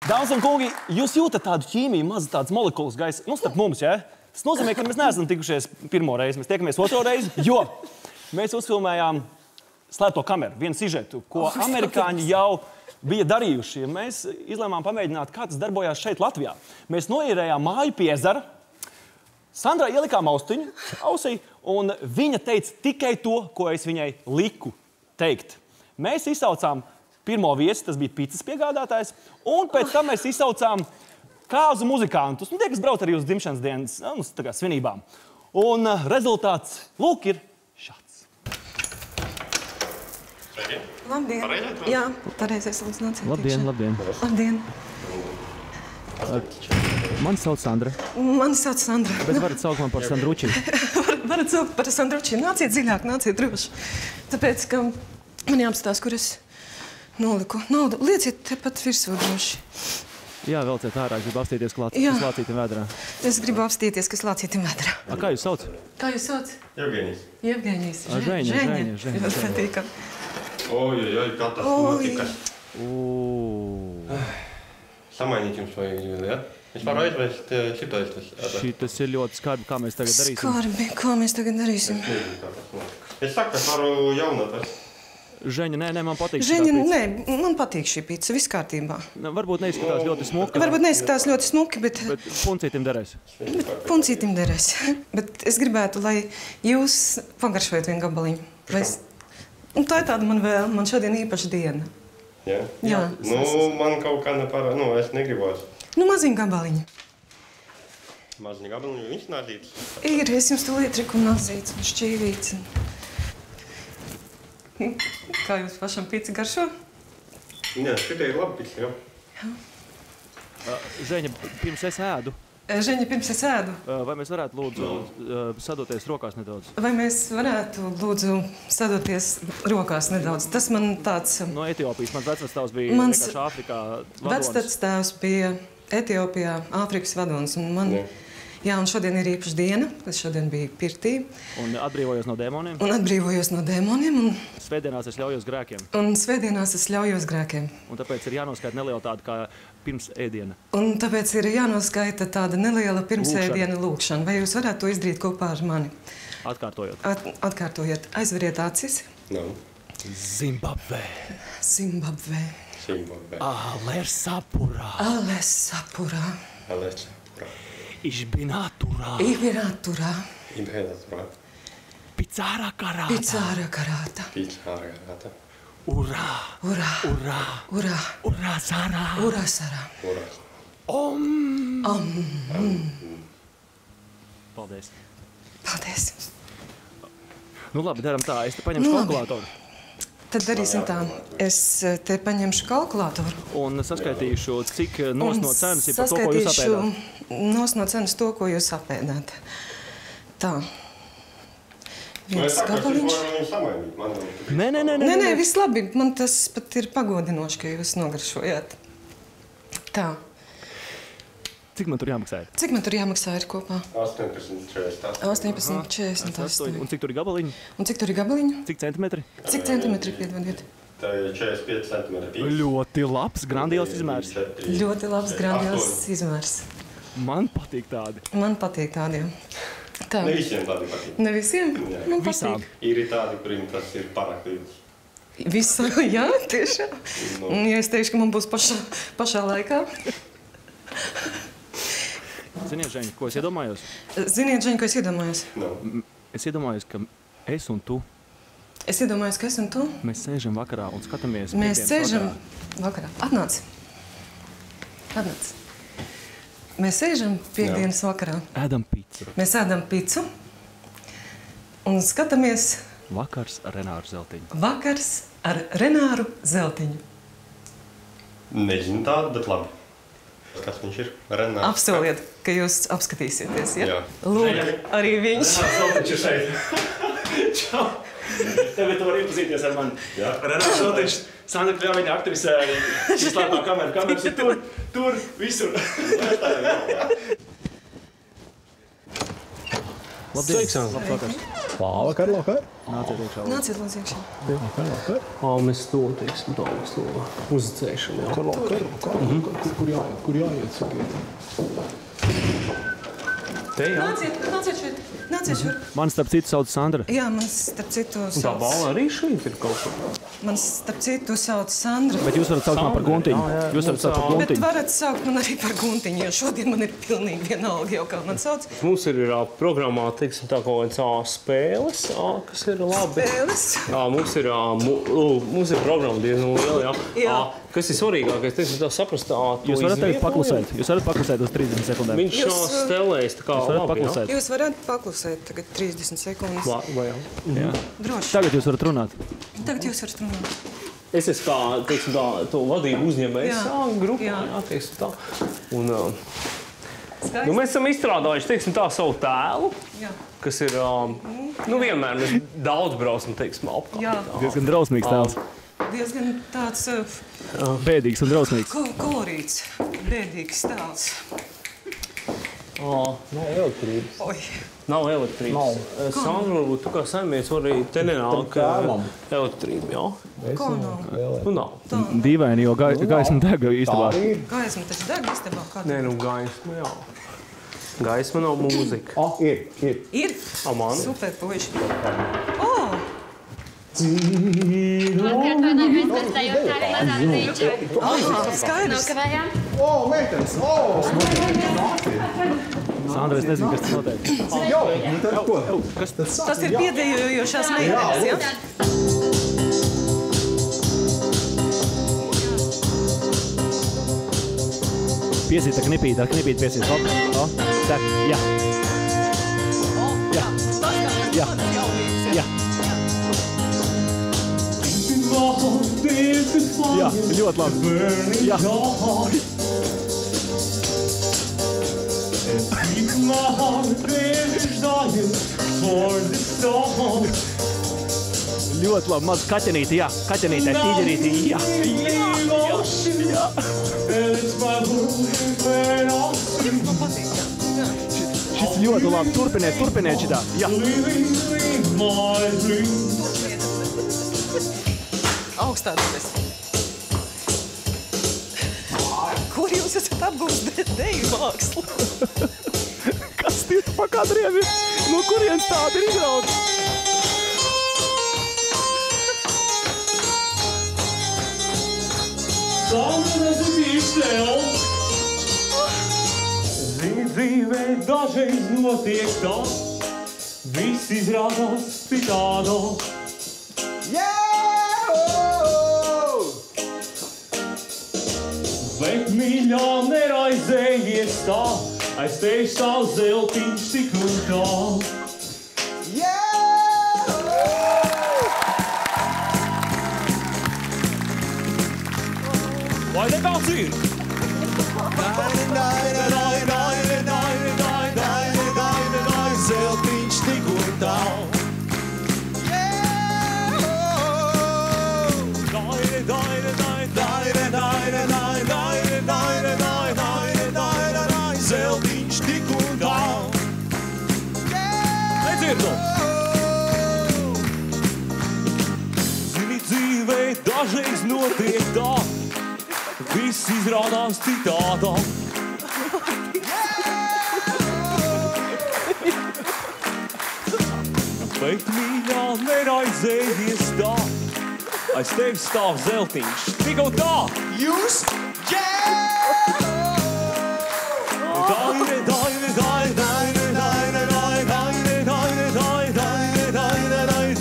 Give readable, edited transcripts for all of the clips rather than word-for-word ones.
Dāmas un kungi, jūs jūtat tādu ķīmiju, mazu tādas molekulas gaisa, nu, starp mums, ja? Tas nozīmē, ka mēs neesam tikušies pirmo reizi, mēs tiekamies otro reizi, jo mēs uzfilmējām Slēpto kameru, vienu sižetu, ko amerikāņi jau bija darījuši. Mēs izlēmām pamēģināt, kā tas darbojās šeit Latvijā. Mēs noīrējām māju pie ezera, Sandrai ielikām austiņu ausī, un viņa teica tikai to, ko es viņai liku teikt. Mēs izsaucām pirmo viesi, tas bija picas piegādātājs, un pēc tam mēs izsaucām kāzu muzikantus, tie, kas brauc arī uz dzimšanas dienas, nu, tā kā svinībām. Un rezultāts, lūk, ir šāds. Labdien. Jā, pareizais lūdzu nāciet. Labdien. Labdien. Mani sauc Sandra. Mani sauc Sandra. Bet varat saukt man par Sandruči. Varat saukt par Sandruči. Nāciet dziļāk, nāciet droši. Tāpēc, ka man jāapstās, kur es noliku naudu. Lieciet tepat virsū droši. Jā, velciet ārā, es gribu apstīties, kas lācītim vēdrā. Es gribu apstīties, kas lācītim vēdrā. Kā jūs sauc? Kā jūs sauc? Jevgenijs. Jevgenijs. Žēņa. Ļoti patīkam. Ой-ой-ой, katastrofa. Samainīt jums vajag izvēli, ja? Es varu aizvest šito aizvest. Šitas ir ļoti skarbi, kā mēs tagad darīsim. Skarbi, kā mēs tagad darīsim? Es saku, ka varu jaunot. Žēņa, nē, man patīk šī Žēņa, pizza. nē, man patīk šī pizza, viss kārtībā. Varbūt neizskatās ļoti smuki. Varbūt neizskatās ļoti smuki, bet puncītim derēs. Puncītim derēs. Bet es gribētu, lai jūs pagaršojat vienu gabaliņu. Un tā ir tāda man vēl, man šodien īpaša diena. Jā? Jā. Nu, man kaut kā nepārā, nu, es negribos. Nu, maziņu gabaliņu. Maziņu gabaliņu, viņš nādīts. Ir, es jums tūlīt riku nazīts un šķīvīts. Kā jūs pašam pizza garšo? Jā, šitie ir labi pizza, jā. Žēņa, pirms es ēdu. Žēņa, pirms es ēdu. Vai mēs varētu lūdzu sadoties rokās nedaudz? Vai mēs varētu lūdzu sadoties rokās nedaudz? Tas man tāds... No Etiopijas. Mans vecvectēvs bija vienkārši Āfrikā vadonis. Vecvectēvs bija Etiopijā, Āfrikas vadonis. Un šodien ir īpaša diena. Es šodien biju pirtī. Un atbrīvojos no dēmoniem. Svētdienās es ļaujos grēkiem. Un tāpēc ir jānoskaita neliela tāda kā pirms ēdiena. Un tāpēc ir jānoskaita tāda neliela pirmsēdiena lūkšana. Vai jūs varētu to izdarīt kopā ar mani? Atkārtojot. Atkārtojiet. Aizveriet acis. Zimbabve. Alesapura. Ich bin Atura. Pizzara karata. Urā. Urā sarā. Paldies. Nu labi, daram tā. Es te paņemšu kalkulātoru. Tad darīsim tā. Es te paņemšu kalkulātoru. Un saskaitīšu, cik nos no cenas ir par to, ko jūs apēdāt. Nos no cenas to, ko jūs apēdāt. Tā. Viens gabaliņš. Nē, viss labi. Man tas pat ir pagodinoši, ka jūs nogaršojāt. Tā. Cik man tur jāmaksā ir? Cik man tur jāmaksā ir kopā? 18,48. 18,48. Un cik tur ir gabaliņi? Cik centimetri? Cik centimetri, piedodiet? Tā ir 45 centimetri. Ļoti labs, grandios izmērs. Ļoti labs, grandios izmērs. Man patīk tādi. Man patīk tādi, jā. Tā. Ne visiem tādi patīk. Ne visiem? Man Visām. patīk. Ir tādi, kuriem tas ir pārāk līdz. Visā, jā, tiešām. Un ja es teikšu, ka man būs pašā laikā. Ziniet, Žēņa, ko es iedomājos? Es iedomājos, ka es un tu. Mēs sēžam vakarā un skatāmies. Mēs sēžam vakarā. Atnāc. Mēs sēžam piekdienas vakarā. Ēdam pizzu. Mēs ēdam pizzu un skatāmies Vakars ar Renāru Zeltiņu. Vakars ar Renāru Zeltiņu. Nezinu tādu, bet labi. Kas viņš ir? Renārs. Apsoliet, ka jūs apskatīsieties, ja? Jā. Lūk, arī viņš. Renārs Zeltiņš ir šeit. Čau. Tev tu vari iepazīties ar mani. Renārs Zeltiņš, Sandra Kļaviņa aktrise, Slēptā kamera. Kameras ir tur, visur. Labdien! Labvakars. Labvakar. Nāciet iekšā. Nāciet, lūdzu, iekšā. Mēs to, teiksim, tā uz to uzcēšanu. Kur jāiet, sakiet? Te, jā. Nāciet šeit. Nāciet šeit. Man starp citu sauc Sandra. Jā, man starp citu Un tā sauc... balva arī šeit ir kaut ko. Man starp citu sauc Sandra. Bet jūs varat saukt man par Guntiņu. Jūs varat saukt par Bet Guntiņu. varat saukt man arī par Guntiņu, jo šodien man ir pilnīgi vienalga jau, kā man sauc. Mums ir programmā, teiksim, tā kaut kāds spēles, kas ir labi. Spēles. Mums ir programma diezgan liela, Jā. Kas ir svarīgākais, teiksim, tā saprast, Jūs varat tagad paklusēt. Jūs varat paklusēt uz 30 sekundēm. Viņš stelējas tā kā Jūs varat labi, paklusēt. Jūs varat paklusēt tagad 30 sekundes. Vai jā? Jā. Droši. Tagad jūs varat runāt. Tagad jūs varat runāt. Es esmu kā, teiksim, tā, to vadību uzņēmējs grupā, Jā. teiksim tā. Un, Skaisti. mēs esam izstrādājuši, teiksim tā, savu tēlu, Jā. kas ir, vienmēr mēs daudz braucam, teiksim, apkārt. Jā. Diezgan drausmīgs tēls. Diezgan tāds Bēdīgs un drausmīgs. kolorīts, bēdīgs tēls. Nav elektrības. Oi. Nav elektrības. Sandra, varbūt tu kā saimnieks vari te nenāk elektrību, jā? Ko nav? Nu nav. Dīvaini, jo gaisma deg īstenībā. Gaisma taču deg istabā kādā. Nē, nu gaisma, jā. Gaisma nav mūzika. Ir. Ir? Man? Super, puiši. Skaidrs. Meitenes, Sandra, es nezinu, kas tas notiek. Tas ir piedējošās meitenes, ja? Piesīt, ar knipīt piesīt. Tā, jā. Jā. Jā. Jā. Jā, ļoti labi. Jā. Ļoti labi. Maz kaķenīti, jā. Kaķenītē, tīģerīti, jā. Šis ļoti labi. Turpiniet šitā. Jā. Augstā debes. Kur jūs esat apgūst deju mākslu? Kas tie pa kadriem ir? No kurienes tādi ir izrauti? Sandra, Zini, dzīvē dažreiz notiek tā, viss izrādās citādā. Bet mīļā neraizējies tā, aiz tevi stāv zeltiņš tik un tā. Vai nekāds ir? zeltiņš tik un tā. Zeltiņš tik un tā. Nedzirdu! Zini, dzīvē dažreiz notiek tā, viss izrādās citādā. Bet mīļā neraizējies tā, aiz tevi stāv zeltiņš tik un tā. Jūs?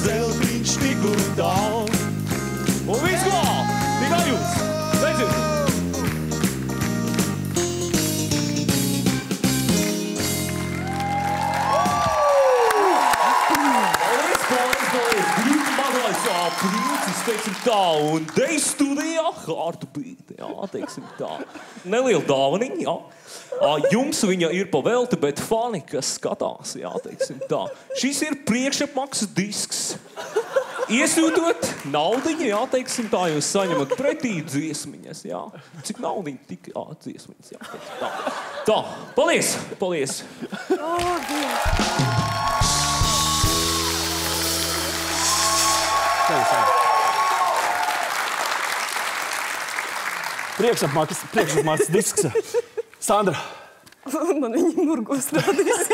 Zeltiņš tik un tā. Un viss ko? Tikai jūs! Nedzirdu! Pricis, teiksim tā, un Deju studijā Heartbeat, jā, teiksim tā. Neliela dāvaniņa, jā. Jums viņa ir pa velti, bet fani, kas skatās, jā, teiksim tā. Šis ir priekšapmaksas disks. Iesūtot naudiņu, jā, teiksim tā, jūs saņemat pretī dziesmiņas, jā. Cik naudiņa, tik, jā, dziesmiņas, jā, teiksim tā. Tā, paldies, paldies. Priekšapmācas disks. Sandra. Man viņa murgos rādīs.